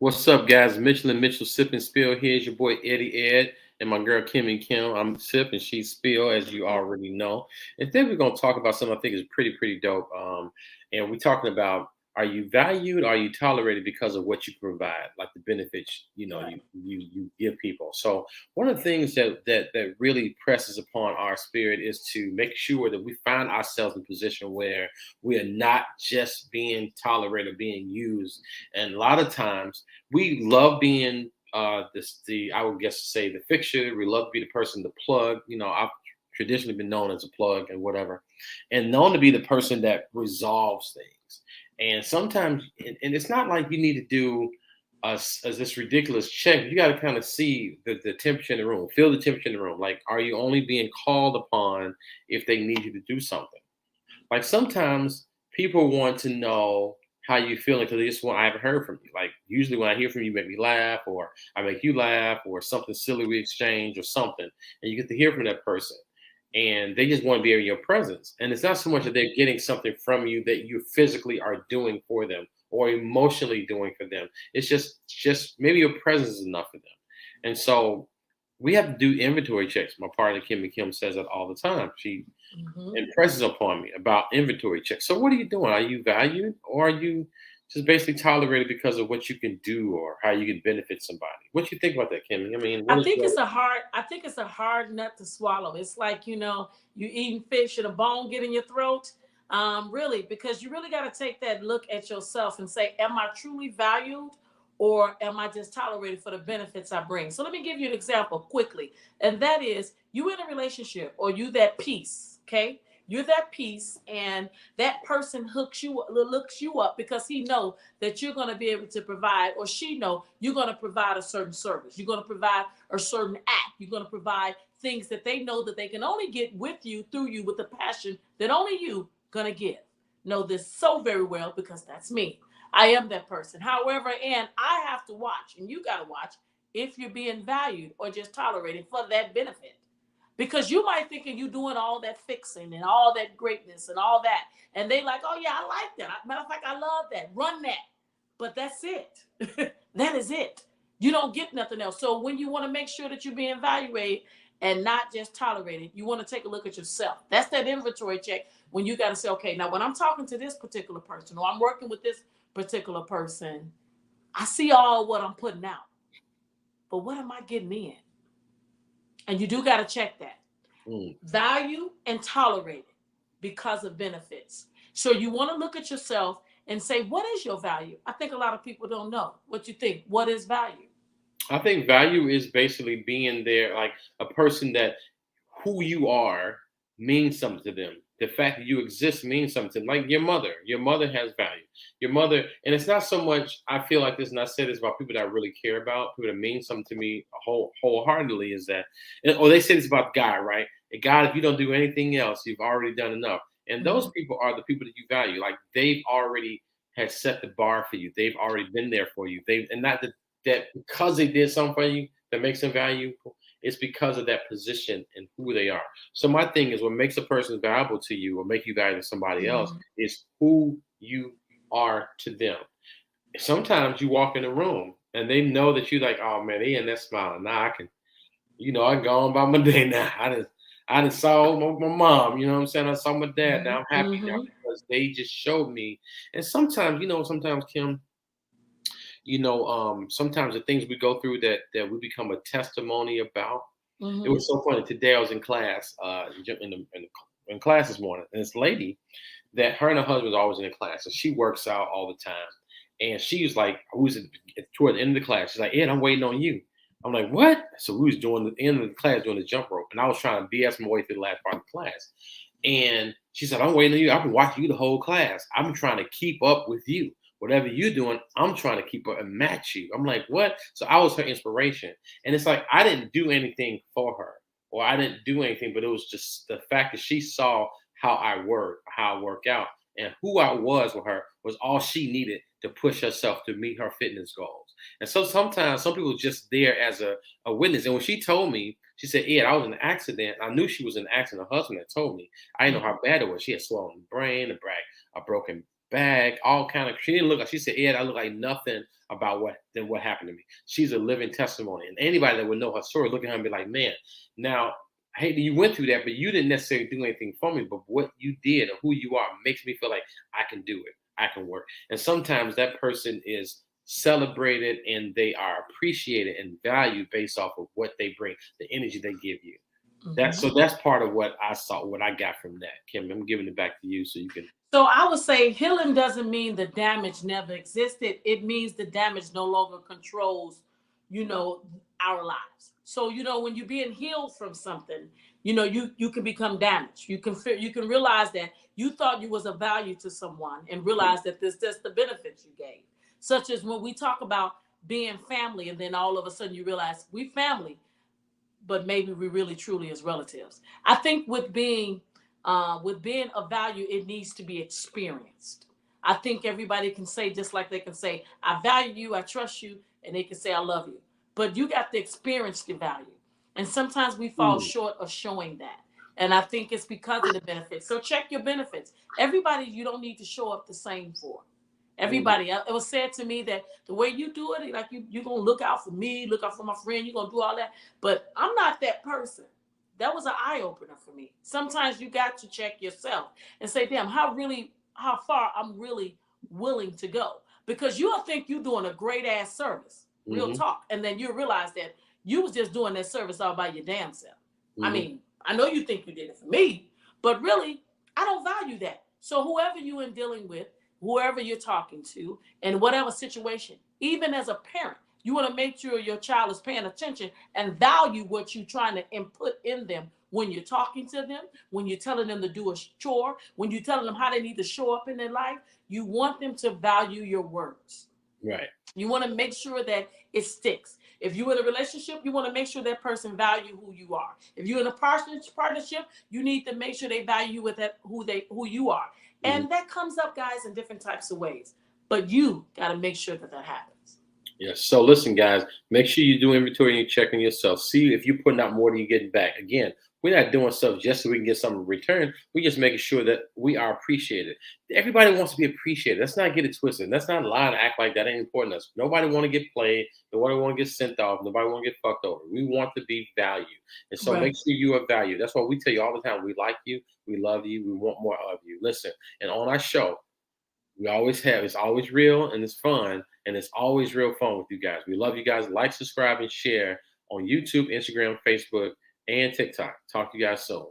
What's up, guys? Mitchell and Mitchell Sip and Spill. Here's your boy Eddie Ed and my girl Kim and Kim. I'm Sip and she's Spill, as you already know. And then we're gonna talk about something I think is pretty dope. And we're talking about, are you valued? Are you tolerated because of what you provide, like the benefits Right. you give people? So one of the things that really presses upon our spirit is to make sure that we find ourselves in a position where we are not just being tolerated, being used. And a lot of times we love being the I would guess say the fixture. We love to be the person, the plug. I've traditionally been known as a plug and whatever, and known to be the person that resolves things. And sometimes, and it's not like you need to do as this ridiculous check. You got to kind of see the temperature in the room, feel the temperature in the room. Like, are you only being called upon if they need you to do something? Like sometimes people want to know how you feeling because they just want I haven't heard from you. Like usually when I hear from you, you make me laugh, or I make you laugh, or something silly we exchange, or something, and you get to hear from that person, and they just want to be in your presence. And it's not so much that they're getting something from you that you physically are doing for them or emotionally doing for them. It's just maybe your presence is enough for them. And so we have to do inventory checks. My partner Kim and Kim says that all the time. She hmm impresses upon me about inventory checks. So what are you doing? Are you valued, or are you just basically tolerated because of what you can do or how you can benefit somebody? What you think about that, Kimmy? I mean, what is your I think it's a hard nut to swallow. It's like, you eating fish and a bone get in your throat. Really, because you really got to take that look at yourself and say, am I truly valued, or am I just tolerated for the benefits I bring? So let me give you an example quickly. And that is, you in a relationship, or you that piece, okay? You're that piece, and that person looks you up because he know that you're going to be able to provide, or she know you're going to provide a certain service. You're going to provide a certain act. You're going to provide things that they know that they can only get with you, through you, with the passion that only you going to give. Know this so very well because that's me. I am that person. However, and I have to watch, and you got to watch if you're being valued or just tolerated for that benefit, because you might think you doing all that fixing and all that greatness and all that, and they like, oh yeah, I like that. Matter of fact, I love that. Run that. But that's it. That is it. You don't get nothing else. So when you want to make sure that you're being evaluated and not just tolerated, you want to take a look at yourself. That's that inventory check, when you got to say, okay, now when I'm talking to this particular person, or I'm working with this particular person, I see all what I'm putting out, but what am I getting in? And you do got to check that. mm. Value and tolerated because of benefits. So you want to look at yourself and say, what is your value? I think a lot of people don't know. What you think? What is value? I think value is basically being there, like a person that who you are means something to them. The fact that you exist means something. Like your mother. Your mother has value. Your mother, and it's not so much. I feel like this, and I say this about people that I really care about, people that mean something to me wholeheartedly. Is that, or they say this about God, right? And God, if you don't do anything else, you've already done enough. And those Mhm. people are the people that you value. Like they've already has set the bar for you. They've already been there for you. They've and not that because they did something for you that makes them valuable. It's because of that position and who they are. So my thing is, what makes a person valuable to you or make you valuable to somebody else Mhm. is who you are to them. Sometimes you walk in a room and they know that you like, oh man, they in that smiling. Now I can, I can go on by my day now. I done saw my mom, you know what I'm saying? I saw my dad. Now Mhm. I'm happy now Mhm. because they just showed me. And sometimes, sometimes Kim, sometimes the things we go through that we become a testimony about. It Mhm. was so funny. Today I was in class, in class this morning, and this lady that her and her husband was always in the class, and she works out all the time. And she was like, who's toward the end of the class? She's like, Ed, I'm waiting on you. I'm like, what? So we was doing the end of the class doing the jump rope, and I was trying to BS my way through the last part of the class. And she said, I'm waiting on you. I've been watching you the whole class. I'm trying to keep up with you. Whatever you're doing, I'm trying to keep up and match you. I'm like, what? So I was her inspiration. And it's like I didn't do anything for her, or I didn't do anything, but it was just the fact that she saw how I work, how I work out, and who I was with her was all she needed to push herself to meet her fitness goals. And so sometimes some people are just there as a witness. And when she told me, she said, Ed, I was in an accident. I knew she was in an accident. Her husband had told me. I didn't know how bad it was. She had swollen brain, a broken bag, all kind of. She didn't look like. She said, "Ed, I look like nothing about what happened to me." She's a living testimony, and anybody that would know her story look at her and be like, "Man, now, hey, you went through that, but you didn't necessarily do anything for me. But what you did or who you are makes me feel like I can do it. I can work." And sometimes that person is celebrated and they are appreciated and valued based off of what they bring, the energy they give you. That's Mhm. so that's part of what I saw, what I got from that. Kim, I'm giving it back to you so you can. So I would say healing doesn't mean the damage never existed. It means the damage no longer controls, you know, our lives. So when you're being healed from something, you can become damaged. You can realize that you thought you was of value to someone and realize that this just the benefits you gave. Such as when we talk about being family, and then all of a sudden you realize we family, but maybe we really truly as relatives. I think with being of value, it needs to be experienced. I think everybody can say, just like they can say, I value you, I trust you, and they can say I love you. But you got to experience the value. And sometimes we fall Mm, short of showing that. And I think it's because of the benefits. So check your benefits. Everybody you don't need to show up the same for. mm, Everybody, it was said to me that the way you do it, like you're gonna look out for me, look out for my friend, you're gonna do all that. But I'm not that person. That was an eye opener for me. Sometimes you got to check yourself and say, damn, how far I'm really willing to go. Because you'll think you're doing a great ass service, real mm-hmm, talk. And then you realize that you was just doing that service all by your damn self. I mm-hmm, mean, I know you think you did it for me, but really, I don't value that. So whoever you in dealing with, whoever you're talking to, in whatever situation, even as a parent, you want to make sure your child is paying attention and value what you're trying to input in them when you're talking to them, when you're telling them to do a chore, when you're telling them how they need to show up in their life. You want them to value your words. right. You want to make sure that it sticks. If you're in a relationship, you want to make sure that person value who you are. If you're in a partnership, you need to make sure they value with that who you are. Mm-hmm. And that comes up, guys, in different types of ways. But you got to make sure that that happens. Yes. So listen, guys, make sure you do inventory and you're checking yourself. See if you're putting out more than you're getting back. Again, we're not doing stuff just so we can get something in return. We're just making sure that we are appreciated. Everybody wants to be appreciated. Let's not get it twisted. Let's not lie and act like that ain't important to us. Nobody want to get played. Nobody want to get sent off. Nobody want to get fucked over. We want to be valued. And so make Right. sure you are valued. That's why we tell you all the time. We like you. We love you. We want more of you. Listen, and on our show, we always have. It's always real and it's fun. And it's always real fun with you guys. We love you guys. Like, subscribe, and share on YouTube, Instagram, Facebook, and TikTok. Talk to you guys soon.